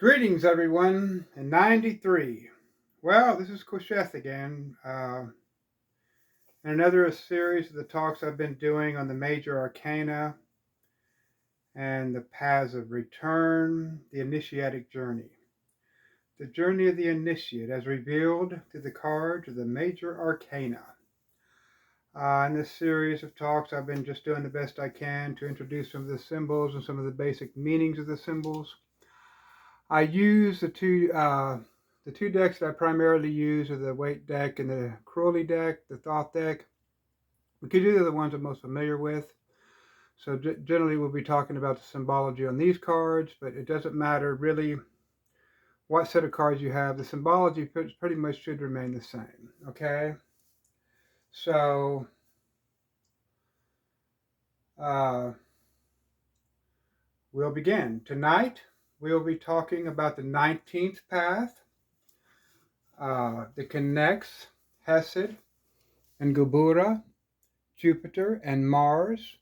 Greetings, everyone, in 93. Well, this is Qesheth again, in another series of the talks I've been doing on the Major Arcana and the paths of return, the initiatic journey. The journey of the initiate as revealed through the cards of the Major Arcana. In this series of talks, I've been just doing the best I can to introduce some of the symbols and some of the basic meanings of the symbols. I use the two decks that I primarily use are the Weight deck and the Crowley deck, the Thoth deck, because these are the ones I'm most familiar with. So generally we'll be talking about the symbology on these cards, but it doesn't matter really what set of cards you have. The symbology pretty much should remain the same, okay? So, we'll begin. Tonight, we'll be talking about the 19th path that connects Qesheth and Gubura, Jupiter, and Mars.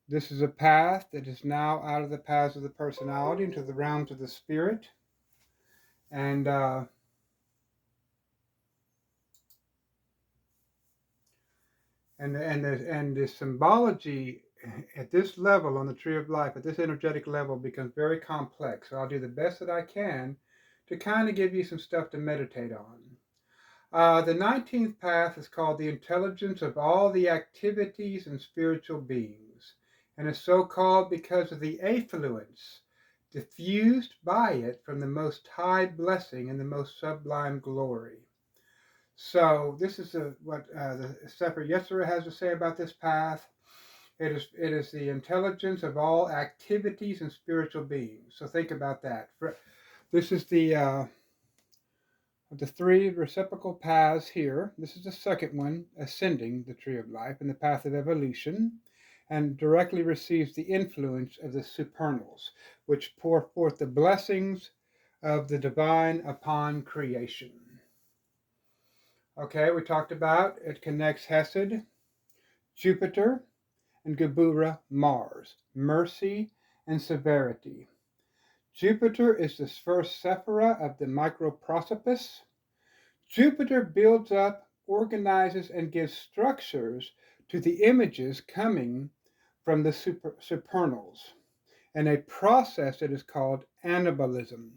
This is a path that is now out of the paths of the personality into the realms of the spirit. And the symbology at this level on the Tree of Life, at this energetic level, becomes very complex. So I'll do the best that I can to kind of give you some stuff to meditate on. The 19th path is called the intelligence of all the activities and spiritual beings, and is so called because of the effluence diffused by it from the Most High blessing and the most sublime glory. So this is what the Sefer Yetzirah has to say about this path. It is the intelligence of all activities and spiritual beings. So think about that. This is the three reciprocal paths here. This is the second one, ascending the Tree of Life in the path of evolution, and directly receives the influence of the supernals, which pour forth the blessings of the divine upon creation. Okay, we talked about it connects Qesheth, Jupiter, and Gubura, Mars, mercy and severity. Jupiter is the first sephira of the microprosopis. Jupiter builds up, organizes, and gives structures to the images coming from the supernals, and a process that is called anabolism,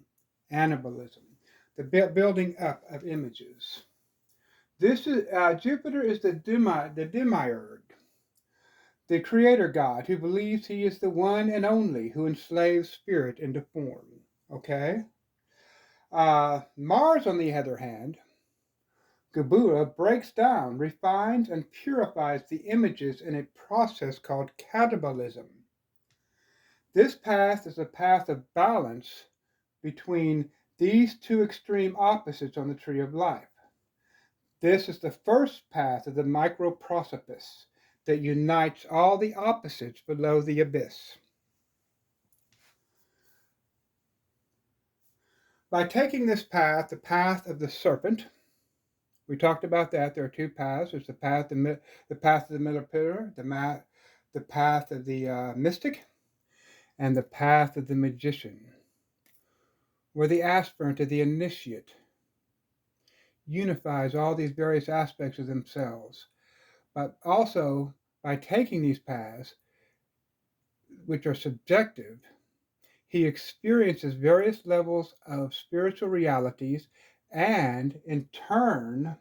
the building up of images. This is Jupiter is the demiurge, the creator god who believes he is the one and only who enslaves spirit into form. Okay. Mars, on the other hand, Gubura, breaks down, refines, and purifies the images in a process called catabolism. This path is a path of balance between these two extreme opposites on the Tree of Life. This is the first path of the microprosopis that unites all the opposites below the abyss. By taking this path, the path of the serpent, we talked about that. There are two paths. There's the path of the military, the path of the mystic, and the path of the magician, where the aspirant of the initiate unifies all these various aspects of themselves. But also, by taking these paths, which are subjective, he experiences various levels of spiritual realities and, in turn,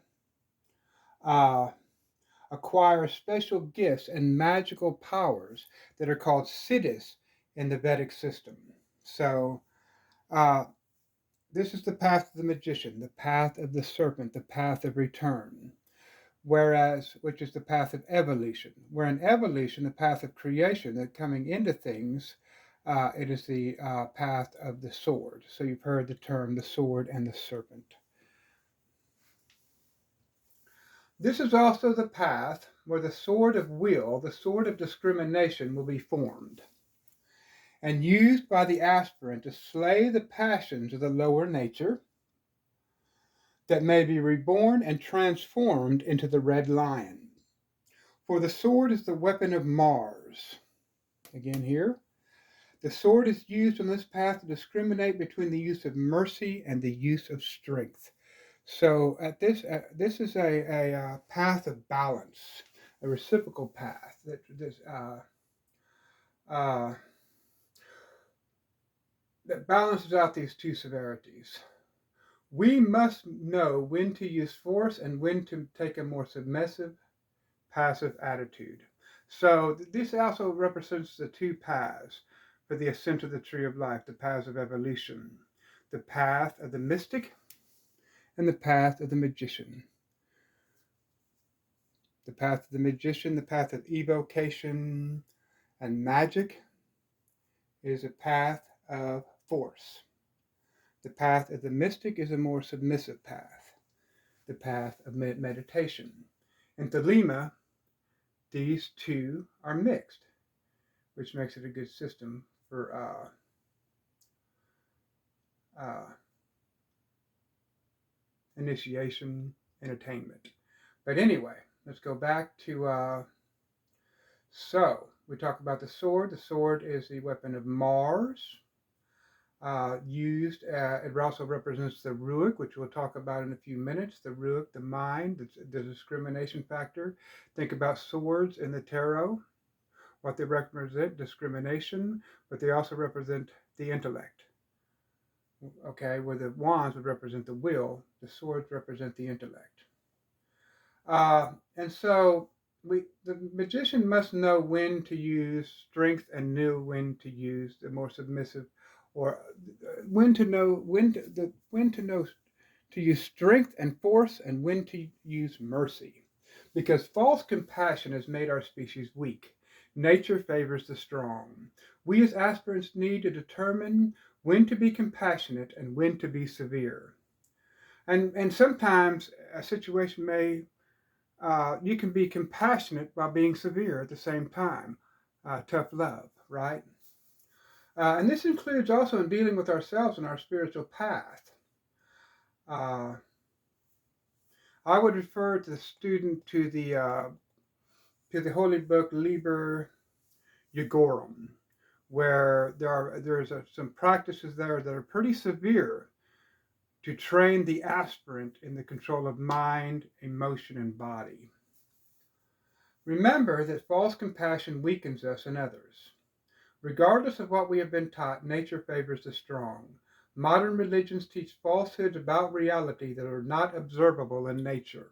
acquire special gifts and magical powers that are called siddhis in the Vedic system. So, this is the path of the magician, the path of the serpent, the path of return. Which is the path of evolution. Where in evolution, the path of creation, that coming into things, it is the path of the sword. So you've heard the term the sword and the serpent. This is also the path where the sword of will, the sword of discrimination, will be formed and used by the aspirant to slay the passions of the lower nature that may be reborn and transformed into the red lion. For the sword is the weapon of Mars. Again here. The sword is used on this path to discriminate between the use of mercy and the use of strength. So at this is a path of balance, a reciprocal path uh, that balances out these two severities. We must know when to use force and when to take a more submissive, passive attitude. So this also represents the two paths for the ascent of the tree of life, the paths of evolution, the path of the mystic and the path of the magician. The path of the magician, the path of evocation and magic, is a path of force. The path of the mystic is a more submissive path, the path of meditation. In Thelema, these two are mixed, which makes it a good system for initiation, entertainment. But anyway, let's go back to, so we talk about the sword. The sword is the weapon of Mars. It also represents the ruach, which we'll talk about in a few minutes. The ruach, the mind, the discrimination factor. Think about swords in the tarot, what they represent, discrimination, but they also represent the intellect. Okay, where the wands would represent the will, the swords represent the intellect. And so the magician must know when to use strength and know when to use the more submissive, or when to know to use strength and force and when to use mercy. Because false compassion has made our species weak. Nature favors the strong. We as aspirants need to determine when to be compassionate and when to be severe. And sometimes a situation may you can be compassionate while being severe at the same time. Tough love, right? And this includes also in dealing with ourselves and our spiritual path. I would refer to the student to the holy book Liber Jugorum, where there's some practices there that are pretty severe to train the aspirant in the control of mind, emotion, and body. Remember that false compassion weakens us and others. Regardless of what we have been taught, nature favors the strong. Modern religions teach falsehoods about reality that are not observable in nature.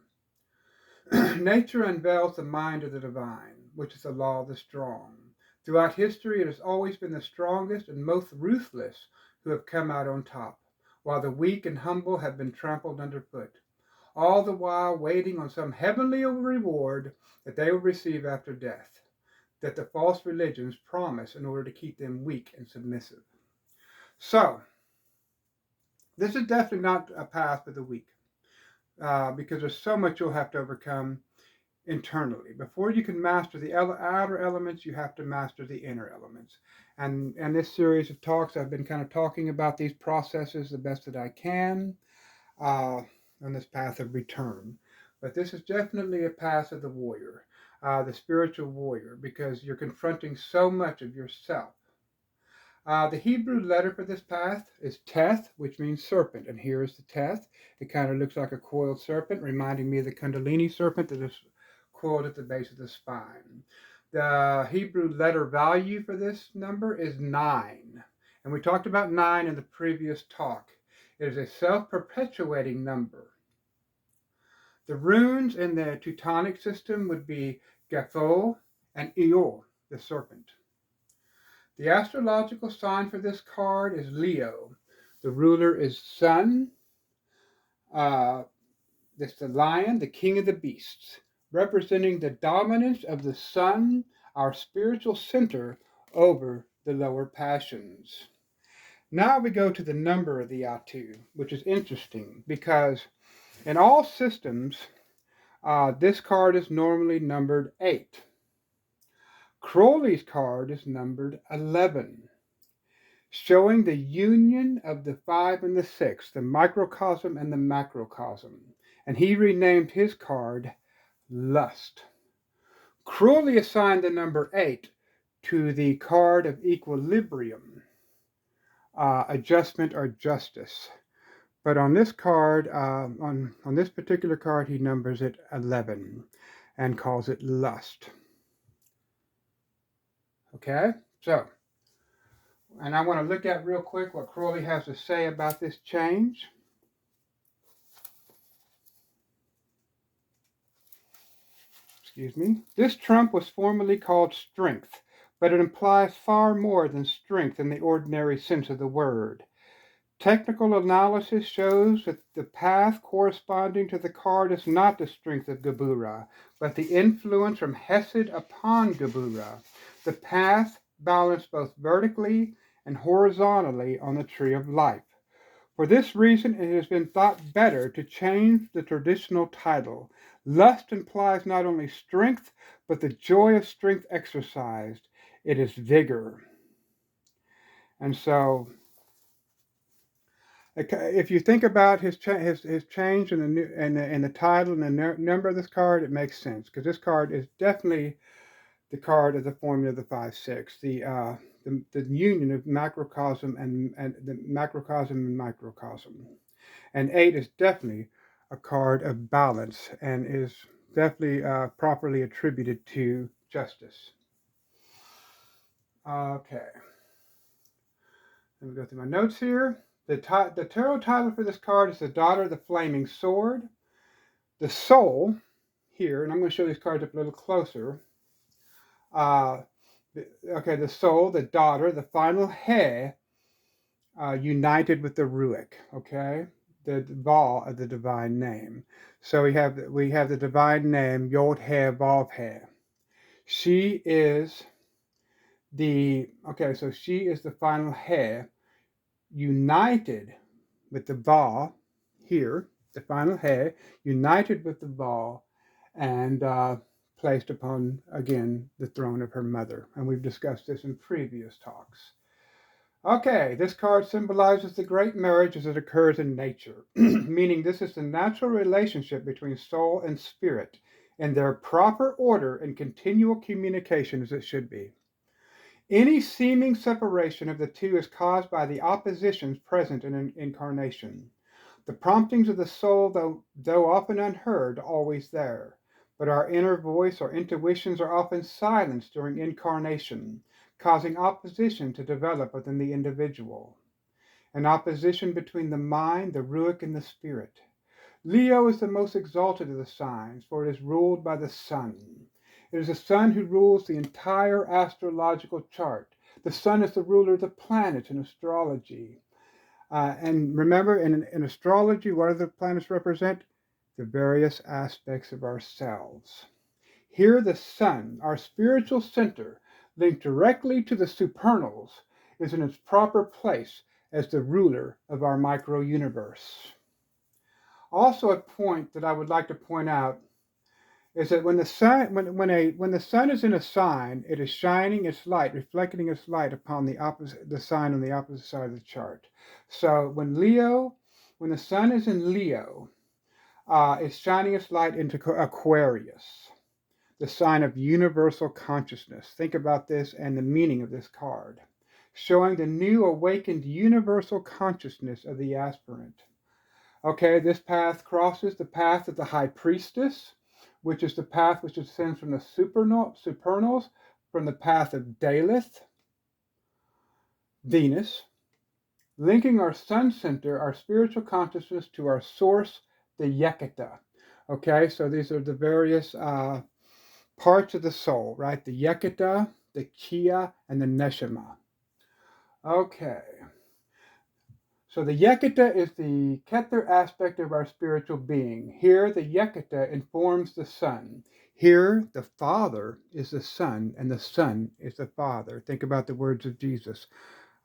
Nature unveils the mind of the divine, which is the law of the strong. Throughout history, it has always been the strongest and most ruthless who have come out on top, while the weak and humble have been trampled underfoot, all the while waiting on some heavenly reward that they will receive after death, that the false religions promise in order to keep them weak and submissive. So, this is definitely not a path for the weak, because there's so much you'll have to overcome internally. Before you can master the outer elements, you have to master the inner elements. And this series of talks, I've been kind of talking about these processes the best that I can on this path of return. But this is definitely a path of the warrior, the spiritual warrior, because you're confronting so much of yourself. The Hebrew letter for this path is Teth, which means serpent. And here is the Teth. It kind of looks like a coiled serpent, reminding me of the Kundalini serpent that is coiled at the base of the spine. The Hebrew letter value for this number is 9. And we talked about 9 in the previous talk. It is a self-perpetuating number. The runes in the Teutonic system would be Gafo and Io, the serpent. The astrological sign for this card is Leo. The ruler is Sun. This is the lion, the king of the beasts, representing the dominance of the sun, our spiritual center, over the lower passions. Now we go to the number of the Atu, which is interesting because in all systems, this card is normally numbered 8. Crowley's card is numbered 11, showing the union of the 5 and the 6, the microcosm and the macrocosm. And he renamed his card Lust. Crowley assigned the number 8 to the card of equilibrium, adjustment or justice. But on this card, on this particular card, he numbers it 11 and calls it lust. Okay, so, and I want to look at real quick what Crowley has to say about this change. Excuse me. This trump was formerly called strength, but it implies far more than strength in the ordinary sense of the word. Technical analysis shows that the path corresponding to the card is not the strength of Gebura, but the influence from Hesed upon Gebura. The path balanced both vertically and horizontally on the tree of life. For this reason, it has been thought better to change the traditional title. Lust implies not only strength, but the joy of strength exercised. It is vigor. And so, if you think about his change in the title and the number of this card, it makes sense because this card is definitely the card of the formula of the 5-6, the union of macrocosm and the macrocosm and microcosm. And 8 is definitely a card of balance and is definitely properly attributed to justice. Okay, let me go through my notes here. The tarot title for this card is the Daughter of the Flaming Sword. The soul here, and I'm going to show these cards up a little closer. The soul, the daughter, the final he, united with the ruach. Okay, the Vav of the divine name. So we have the divine name Yod He Vav He. She is the final he, united with the Vav here, the final he, united with the Vav, and placed upon, again, the throne of her mother. And we've discussed this in previous talks. Okay, this card symbolizes the great marriage as it occurs in nature, meaning this is the natural relationship between soul and spirit in their proper order and continual communication as it should be. Any seeming separation of the two is caused by the oppositions present in an incarnation. The promptings of the soul, though often unheard, are always there, but our inner voice or intuitions are often silenced during incarnation, causing opposition to develop within the individual. An opposition between the mind, the ruach, and the spirit. Leo is the most exalted of the signs, for it is ruled by the sun. It is the sun who rules the entire astrological chart. The sun is the ruler of the planets in astrology. And remember, in astrology, what do the planets represent? The various aspects of ourselves. Here, the sun, our spiritual center, linked directly to the supernals, is in its proper place as the ruler of our micro-universe. Also, a point that I would like to point out is that when the sun is in a sign, it is shining its light, reflecting its light upon the sign on the opposite side of the chart. So when the sun is in Leo, it's shining its light into Aquarius, the sign of universal consciousness. Think about this and the meaning of this card, showing the new awakened universal consciousness of the aspirant. Okay, this path crosses the path of the high priestess, which is the path which descends from the supernals, from the path of Daleth, Venus, linking our sun center, our spiritual consciousness, to our source, the Yeketa. Okay, so these are the various parts of the soul, right? The Yeketa, the Kia, and the Neshama. Okay. So the Yeketa is the Kether aspect of our spiritual being. Here, the Yeketa informs the sun. Here, the Father is the Son, and the Son is the Father. Think about the words of Jesus.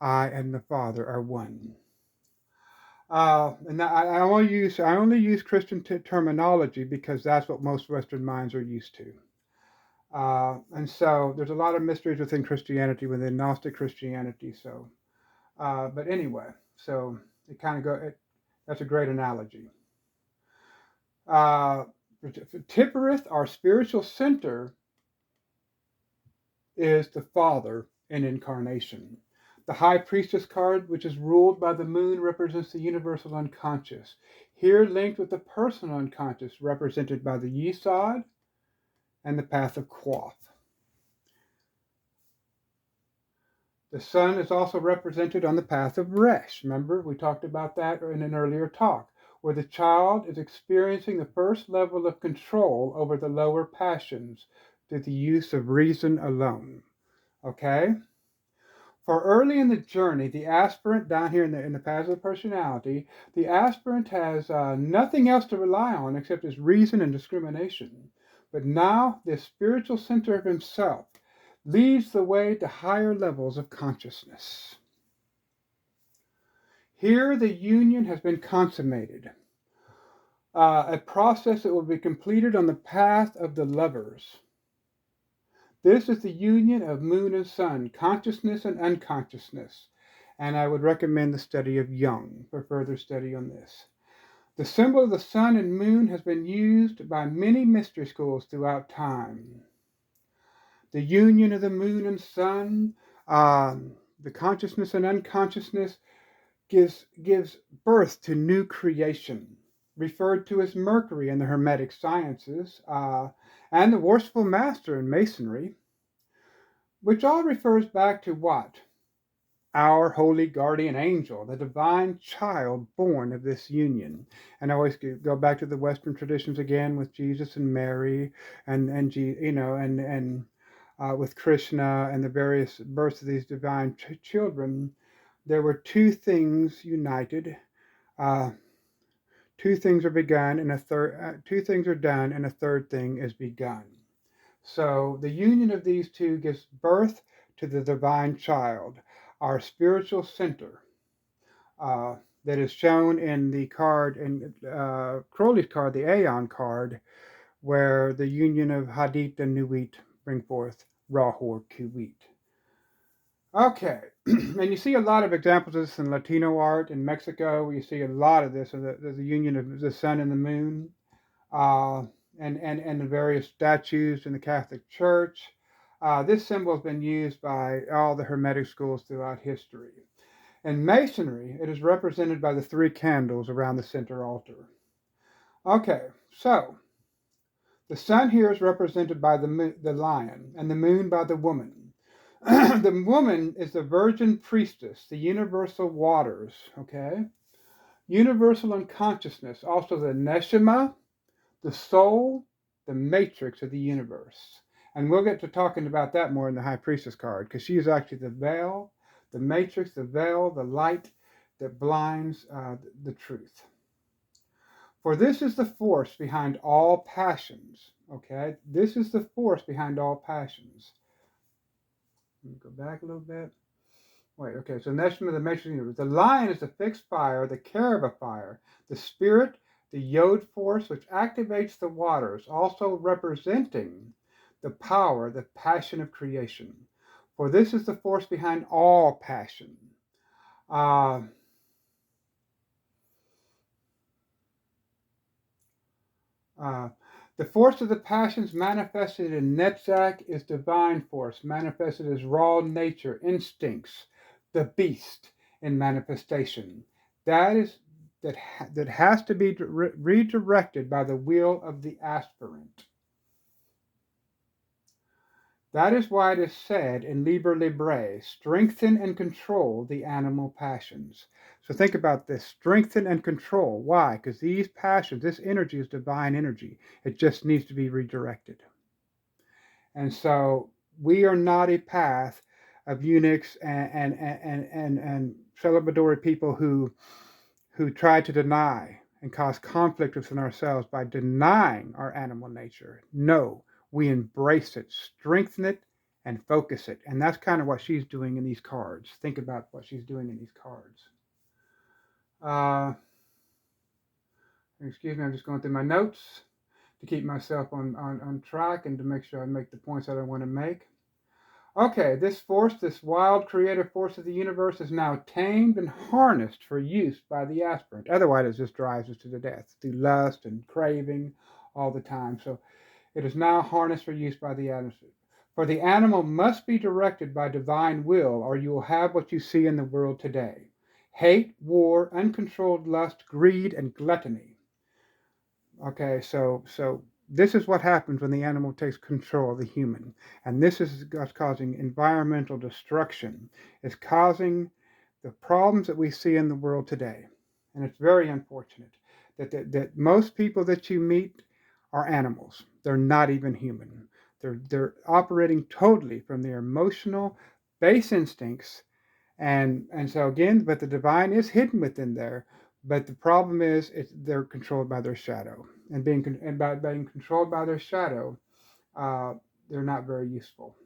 I and the Father are one. And I only use Christian terminology because that's what most Western minds are used to. And so there's a lot of mysteries within Christianity, within Gnostic Christianity. So, but anyway, so it kind of that's a great analogy. Tipperith, our spiritual center, is the Father in incarnation. The High Priestess card, which is ruled by the moon, represents the universal unconscious. Here linked with the personal unconscious, represented by the Yesod and the path of Quoth. The sun is also represented on the path of Resh. Remember, we talked about that in an earlier talk, where the child is experiencing the first level of control over the lower passions through the use of reason alone. Okay? For early in the journey, the aspirant down here in the paths of personality, the aspirant has nothing else to rely on except his reason and discrimination. But now, this spiritual center of himself leads the way to higher levels of consciousness. Here, the union has been consummated, a process that will be completed on the path of the lovers. This is the union of moon and sun, consciousness and unconsciousness, and I would recommend the study of Jung for further study on this. The symbol of the sun and moon has been used by many mystery schools throughout time. The union of the moon and sun, the consciousness and unconsciousness, gives birth to new creation, referred to as Mercury in the Hermetic sciences, and the worshipful master in Masonry, which all refers back to what? Our holy guardian angel, the divine child born of this union. And I always go back to the Western traditions again with Jesus and Mary, and with Krishna and the various births of these divine children. There were two things united. Two things are begun, and two things are done, and a third thing is begun. So the union of these two gives birth to the divine child, our spiritual center, that is shown in the card, in Crowley's card, the Aeon card, where the union of Hadit and Nuit bring forth Rahor Kuwait. Okay, and you see a lot of examples of this in Latino art in Mexico, where you see a lot of this, the union of the sun and the moon, and the various statues in the Catholic Church. This symbol has been used by all the Hermetic schools throughout history. In Masonry, it is represented by the three candles around the center altar. Okay, so the sun here is represented by the lion, and the moon by the woman. The woman is the virgin priestess, the universal waters, okay? Universal unconsciousness, also the neshama, the soul, the matrix of the universe. And we'll get to talking about that more in the High Priestess card, because she is actually the veil, the matrix, the veil, the light that blinds the truth. For this is the force behind all passions, okay? This is the force behind all passions. Let me go back a little bit. Wait, okay, so Neshama, the matrix of the universe. The lion is the fixed fire, the Karaba fire, the spirit, the Yod force, which activates the waters, also representing the power, the passion of creation. For this is the force behind all passion. The force of the passions manifested in Netzach is divine force, manifested as raw nature, instincts, the beast in manifestation. That has to be redirected by the will of the aspirant. That is why it is said in Liber Librae, strengthen and control the animal passions. So think about this, strengthen and control. Why? Because these passions, this energy is divine energy. It just needs to be redirected. And so we are not a path of eunuchs and celebratory people who try to deny and cause conflict within ourselves by denying our animal nature. No, we embrace it, strengthen it, and focus it. And that's kind of what she's doing in these cards. Think about what she's doing in these cards. Excuse me, I'm just going through my notes to keep myself on track and to make sure I make the points that I want to make. Okay, this force, this wild creative force of the universe is now tamed and harnessed for use by the aspirant. Otherwise, it just drives us to the death through lust and craving all the time. So it is now harnessed for use by the aspirant. For the animal must be directed by divine will, or you will have what you see in the world today: hate, war, uncontrolled lust, greed, and gluttony. Okay, so this is what happens when the animal takes control of the human, and this is what's causing environmental destruction. It's causing the problems that we see in the world today, and it's very unfortunate that most people that you meet are animals. They're not even human. They're operating totally from their emotional base instincts, and so again, but the divine is hidden within there. But the problem is, they're controlled by their shadow, and by being controlled by their shadow, uh, they're not very useful.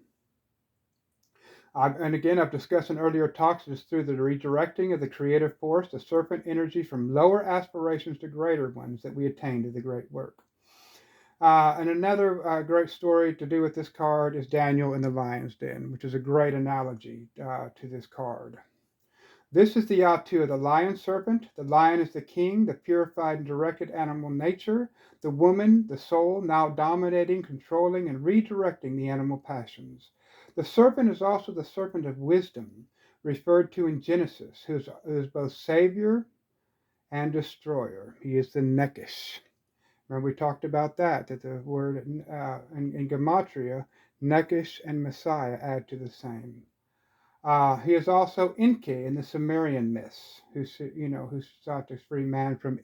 And again, I've discussed in earlier talks, it's through the redirecting of the creative force, the serpent energy, from lower aspirations to greater ones, that we attain to the great work. And another great story to do with this card is Daniel in the lion's den, which is a great analogy to this card. This is the Atu, the lion serpent. The lion is the king, the purified and directed animal nature. The woman, the soul, now dominating, controlling, and redirecting the animal passions. The serpent is also the serpent of wisdom, referred to in Genesis, who is both savior and destroyer. He is the Nekesh. Remember, we talked about that the word in Gematria, Nekesh and Messiah add to the same. He is also Enki in the Sumerian myths, who sought to free man from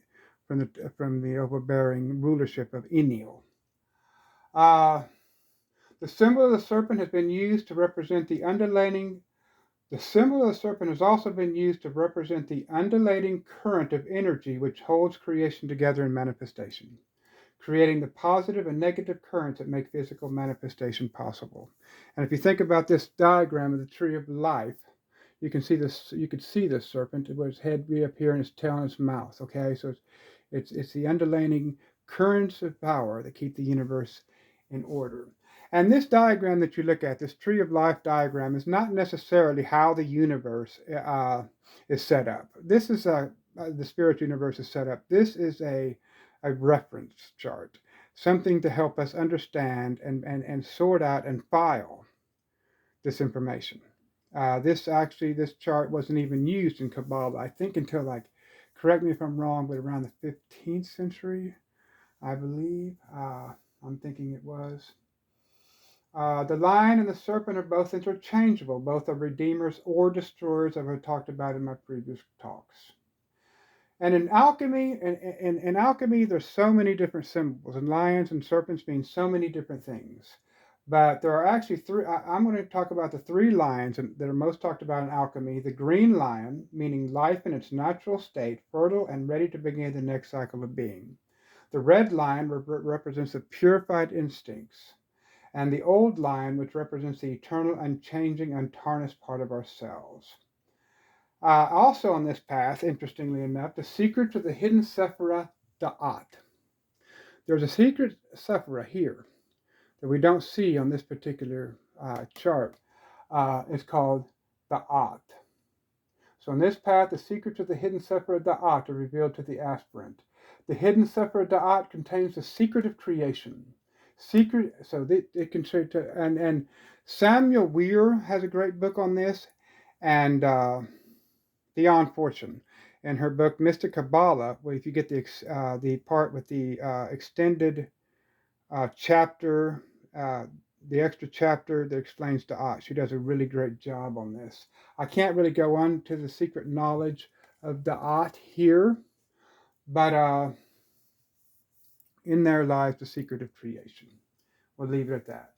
the overbearing rulership of Enlil. Uh, the symbol of the serpent has been used to represent the undulating. The symbol of the serpent has also been used to represent the undulating current of energy which holds creation together in manifestation, creating the positive and negative currents that make physical manifestation possible. And if you think about this diagram of the tree of life, you can see this. You could see this serpent where its head be up here and its tail and its mouth. Okay, so it's the underlying currents of power that keep the universe in order. And this diagram that you look at, this tree of life diagram, is not necessarily how the universe is set up. This is the spiritual universe is set up. This is a reference chart, something to help us understand and sort out and file this information. This chart wasn't even used in Kabbalah, I think, until, like, correct me if I'm wrong, but around the 15th century, I believe. I'm thinking it was. The lion and the serpent are both interchangeable. Both are redeemers or destroyers, as I've talked about in my previous talks. And in alchemy, there's so many different symbols, and lions and serpents mean so many different things. But there are actually three. I'm going to talk about the three lions that are most talked about in alchemy. The green lion, meaning life in its natural state, fertile and ready to begin the next cycle of being. The red lion represents the purified instincts, and the old lion, which represents the eternal, unchanging, untarnished part of ourselves. Also on this path, interestingly enough, the secret to the hidden Sephira Da'at. There's a secret Sephira here that we don't see on this particular chart. It's called Da'at. So in this path, the secret to the hidden Sephira Da'at are revealed to the aspirant. The hidden Sephira Da'at contains the secret of creation. It can say to, and Samuel Weir has a great book on this, and Theon Fortune, in her book Mystic Kabbalah, where if you get the part with the extended chapter, the extra chapter that explains Da'at, she does a really great job on this. I can't really go on to the secret knowledge of Da'at here, but in there lies the secret of creation. We'll leave it at that.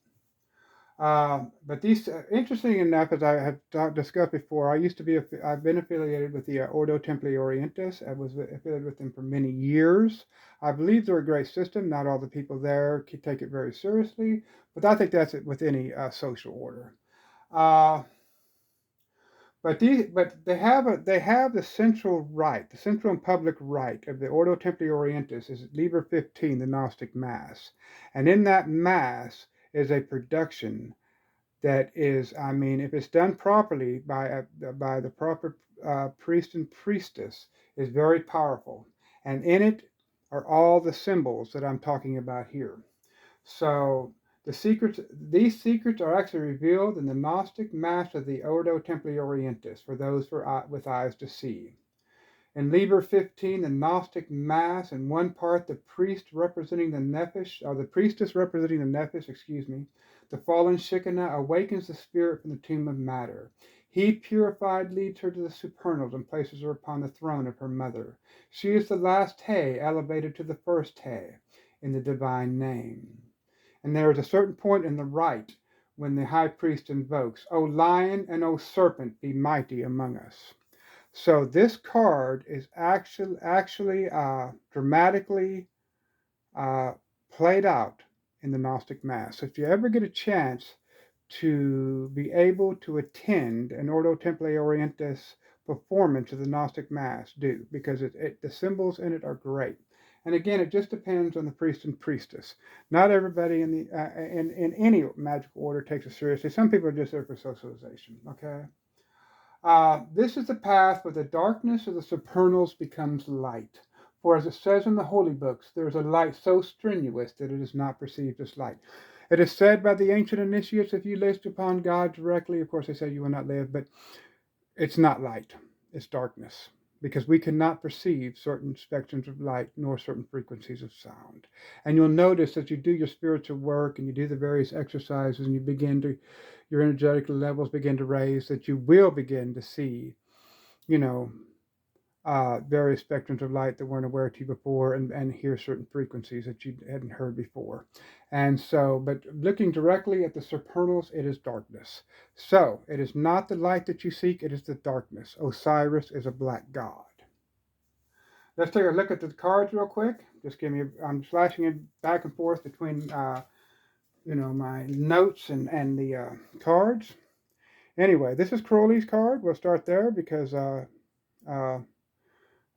But these, interesting enough, as I have discussed before, I've been affiliated with the Ordo Templi Orientis. I was affiliated with them for many years. I believe they're a great system. Not all the people there take it very seriously, but I think that's it with any social order. But they have the central rite, the central and public rite of the Ordo Templi Orientis is Liber 15, the Gnostic Mass, and in that Mass is a production that is, I mean, if it's done properly by the proper priest and priestess, is very powerful. And in it are all the symbols that I'm talking about here. So These secrets are actually revealed in the Gnostic Mass of the Ordo Templi Orientis for those with eyes to see. In Liber 15, the Gnostic Mass, in one part, the priest representing the Nephesh, or the priestess representing the Nephesh, the fallen Shekinah awakens the spirit from the tomb of matter. He, purified, leads her to the supernals and places her upon the throne of her mother. She is the last He, elevated to the first He, in the divine name. And there is a certain point in the rite when the high priest invokes, O lion and O serpent, be mighty among us. So this card is actually dramatically played out in the Gnostic Mass. So if you ever get a chance to be able to attend an Ordo Templi Orientis performance of the Gnostic Mass, do, because the symbols in it are great. And again, it just depends on the priest and priestess. Not everybody in any magical order takes it seriously. Some people are just there for socialization. Okay. This is the path where the darkness of the supernals becomes light. For as it says in the holy books, there is a light so strenuous that it is not perceived as light. It is said by the ancient initiates, if you lived upon God directly, of course they say you will not live, but it's not light, it's darkness. Because we cannot perceive certain spectrums of light nor certain frequencies of sound. And you'll notice as you do your spiritual work and you do the various exercises and your energetic levels begin to raise, that you will begin to see, various spectrums of light that weren't aware to you before and hear certain frequencies that you hadn't heard before. And so, but looking directly at the supernals, it is darkness. So, it is not the light that you seek, it is the darkness. Osiris is a black god. Let's take a look at the cards real quick. I'm flashing it back and forth between, my notes and the cards. Anyway, this is Crowley's card. We'll start there because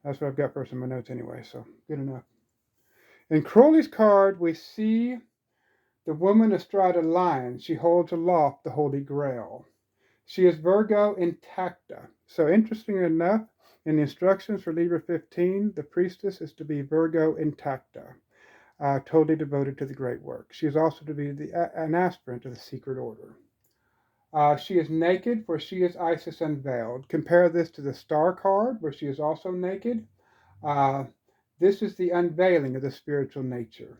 that's what I've got first in my notes anyway, so good enough. In Crowley's card, we see the woman astride a lion. She holds aloft the Holy Grail. She is Virgo intacta. So interestingly enough, in the instructions for Liber 15, the priestess is to be Virgo intacta, totally devoted to the great work. She is also to be an aspirant of the secret order. She is naked, for she is Isis unveiled. Compare this to the star card, where she is also naked. This is the unveiling of the spiritual nature.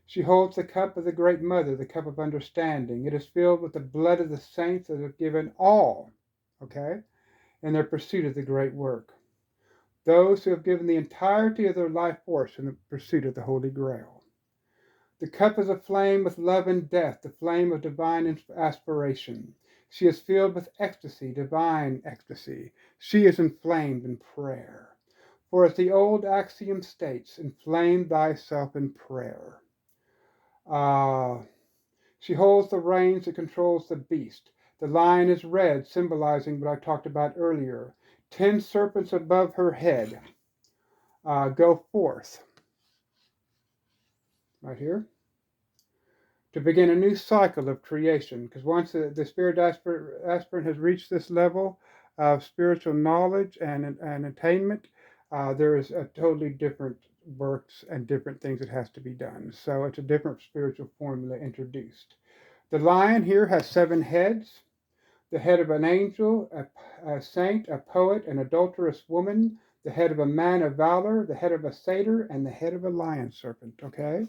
She holds the cup of the Great Mother, the cup of understanding. It is filled with the blood of the saints that have given all, in their pursuit of the great work. Those who have given the entirety of their life force in the pursuit of the Holy Grail. The cup is aflame with love and death, the flame of divine aspiration. She is filled with ecstasy, divine ecstasy. She is inflamed in prayer. For as the old axiom states, inflame thyself in prayer. She holds the reins that controls the beast. The lion is red, symbolizing what I talked about earlier. 10 serpents above her head go forth. Right here. To begin a new cycle of creation. Because once the spirit aspirant has reached this level of spiritual knowledge and attainment, there is a totally different works and different things that has to be done. So it's a different spiritual formula introduced. The lion here has 7 heads. The head of an angel, a saint, a poet, an adulterous woman, the head of a man of valor, the head of a satyr, and the head of a lion serpent, okay?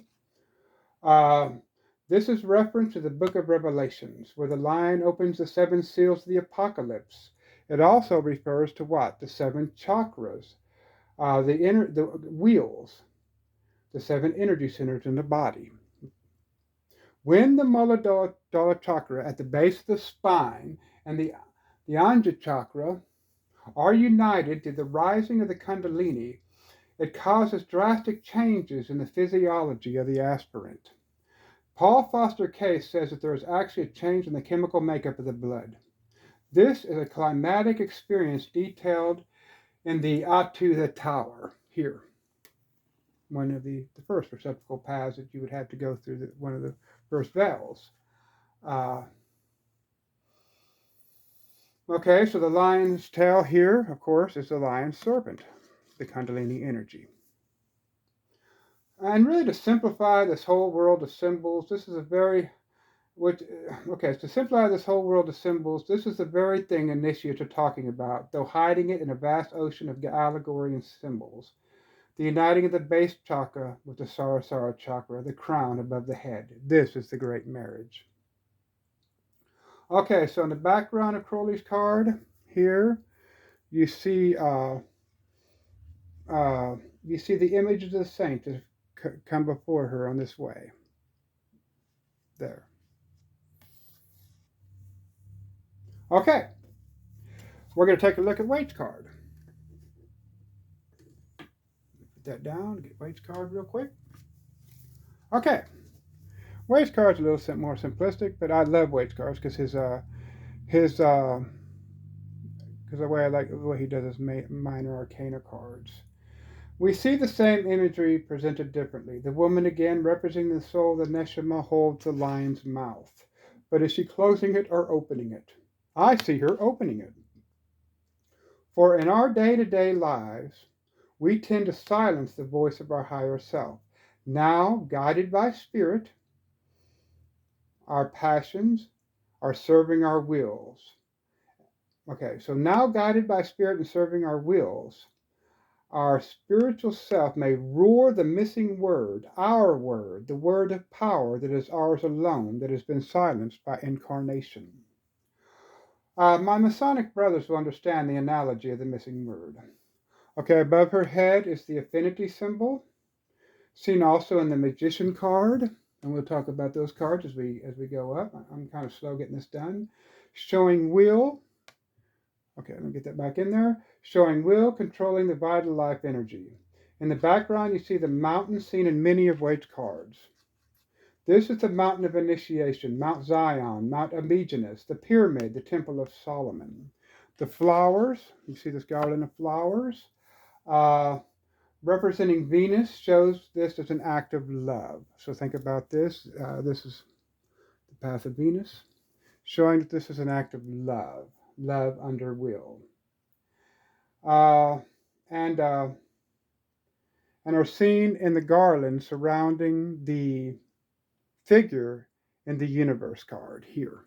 This is reference to the book of Revelations, where the lion opens the 7 seals of the apocalypse. It also refers to what? The 7 chakras, the wheels, the 7 energy centers in the body. When the Muladhara chakra at the base of the spine and the Anja chakra are united to the rising of the Kundalini, it causes drastic changes in the physiology of the aspirant. Paul Foster Case says that there is actually a change in the chemical makeup of the blood. This is a climatic experience detailed in the Atu the Tower here. One of the first receptacle paths that you would have to go through, one of the first veils. Okay, so the lion's tail here, of course, is the lion's serpent, the Kundalini energy. And really to simplify this whole world of symbols, this is a very Which, okay, to simplify this whole world of symbols, this is the very thing initiates are talking about, though hiding it in a vast ocean of allegory and symbols. The uniting of the base chakra with the Sarasara chakra, the crown above the head. This is the great marriage. Okay, so in the background of Crowley's card here, you see uh, you see the images of the saints that come before her on this way. There. Okay, we're going to take a look at Waite's card. Put that down. Get Waite's card real quick. Okay, Waite's card's a little more simplistic, but I love Waite's cards because his because the way I like the way he does his minor arcana cards. We see the same imagery presented differently. The woman again representing the soul of the Neshama holds the lion's mouth. But is she closing it or opening it? I see her opening it. For in our day to day lives, we tend to silence the voice of our higher self. Now, guided by spirit, our passions are serving our wills. Okay, so now guided by spirit and serving our wills, our spiritual self may roar the missing word, our word, the word of power that is ours alone, that has been silenced by incarnation. My Masonic brothers will understand the analogy of the missing word. Okay, above her head is the affinity symbol, seen also in the magician card, and we'll talk about those cards as we go up. I'm kind of slow getting this done. Showing will. Okay, let me get that back in there. Showing will, controlling the vital life energy. In the background, you see the mountain seen in many of Waite's cards. This is the mountain of initiation, Mount Zion, Mount Ameginus, the pyramid, the Temple of Solomon. The flowers, you see this garland of flowers, representing Venus, shows this as an act of love. So think about this. This is the path of Venus, showing that this is an act of love, love under will. Uh, and and are seen in the garland surrounding the figure in the universe card here,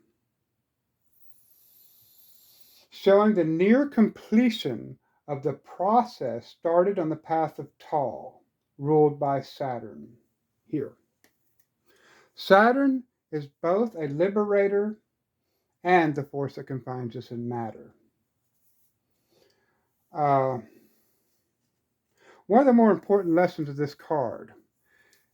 showing the near completion of the process started on the path of Tal, ruled by Saturn here. Saturn is both a liberator and the force that confines us in matter. Uh, One of the more important lessons of this card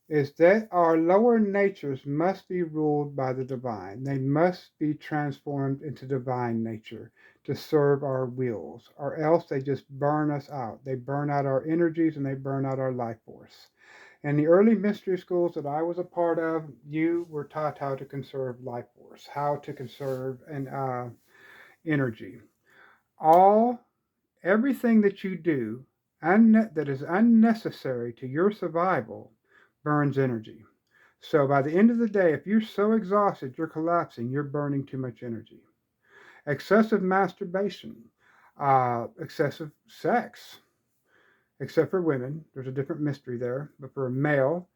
is that our lower natures must be ruled by the divine. They must be transformed into divine nature to serve our wills, or else they just burn us out. They burn out our energies and they burn out our life force. In the early mystery schools that I was a part of, you were taught how to conserve life force, how to conserve energy. All Everything that you do that is unnecessary to your survival burns energy. So by the end of the day, if you're so exhausted, you're collapsing, you're burning too much energy. Excessive masturbation, excessive sex, except for women, there's a different mystery there, but for a male,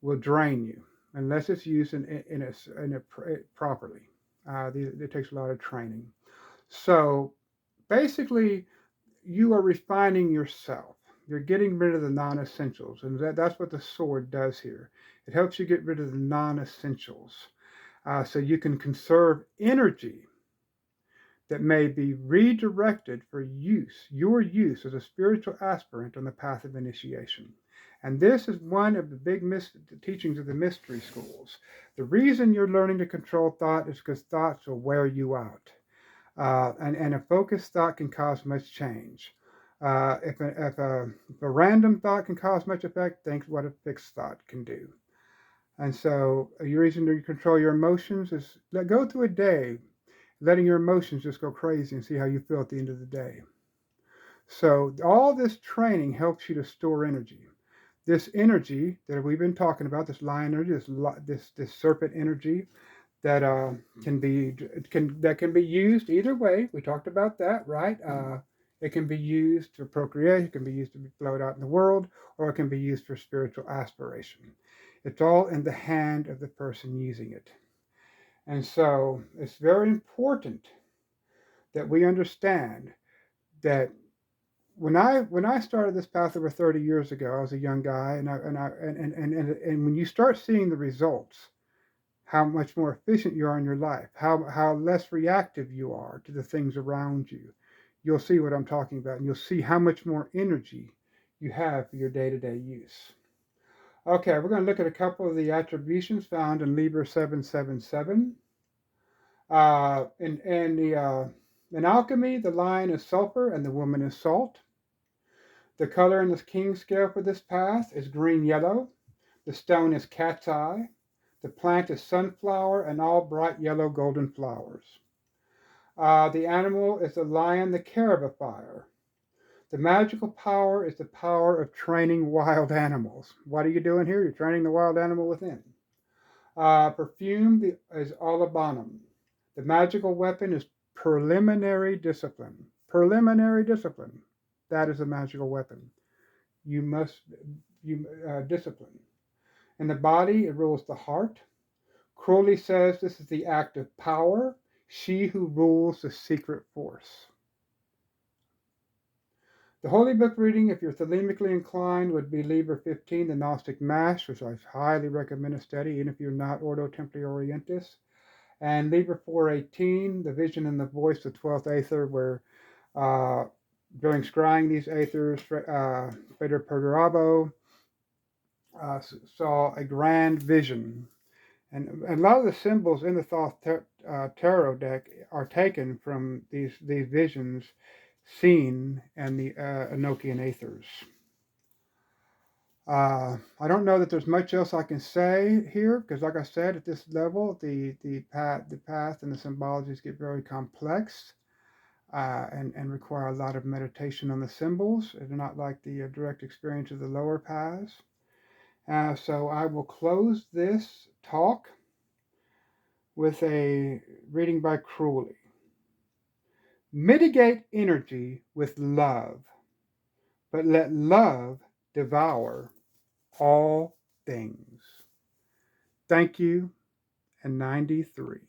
will drain you unless it's used properly. It takes a lot of training. So basically, you are refining yourself. You're getting rid of the non essentials. And that's what the sword does here. It helps you get rid of the non essentials so you can conserve energy that may be redirected for use, your use as a spiritual aspirant on the path of initiation. And this is one of the big teachings of the mystery schools. The reason you're learning to control thought is because thoughts will wear you out. And a focused thought can cause much change. If a random thought can cause much effect, think what a fixed thought can do. And so, your reason to control your emotions is go through a day letting your emotions just go crazy and see how you feel at the end of the day. So, all this training helps you to store energy. This energy that we've been talking about, this lion energy, this serpent energy, that can be used either way. We talked about that, right? It can be used to procreate, it can be used to be flowed out in the world, or it can be used for spiritual aspiration. It's all in the hand of the person using it. And so it's very important that we understand that when I started this path over 30 years ago, I was a young guy, and when you start seeing the results, how much more efficient you are in your life, how less reactive you are to the things around you, you'll see what I'm talking about, and you'll see how much more energy you have for your day-to-day use. Okay, we're going to look at a couple of the attributions found in Liber 777. In alchemy, the lion is sulfur and the woman is salt. The color in the king scale for this path is green-yellow. The stone is cat's eye. The plant is sunflower and all bright yellow golden flowers. The animal is the lion, the carabifier. The magical power is the power of training wild animals. What are you doing here? You're training the wild animal within. Perfume is olibanum. The magical weapon is preliminary discipline. Preliminary discipline. That is a magical weapon. You must discipline. In the body, it rules the heart. Crowley says this is the act of power, she who rules the secret force. The Holy Book reading, if you're thelemically inclined, would be Liber 15, the Gnostic Mass, which I highly recommend a study, even if you're not Ordo Templi Orientis. And Liber 418, the Vision and the Voice, the 12th Aether, where during scrying these aethers, Frater Perdurabo saw a grand vision. And a lot of the symbols in the Thoth Tarot deck are taken from these visions seen in the Enochian Aethers. I don't know that there's much else I can say here, because like I said, at this level, the path and the symbologies get very complex and require a lot of meditation on the symbols. They're not like the direct experience of the lower paths. So I will close this talk with a reading by Crowley. Mitigate energy with love, but let love devour all things. Thank you, and 93.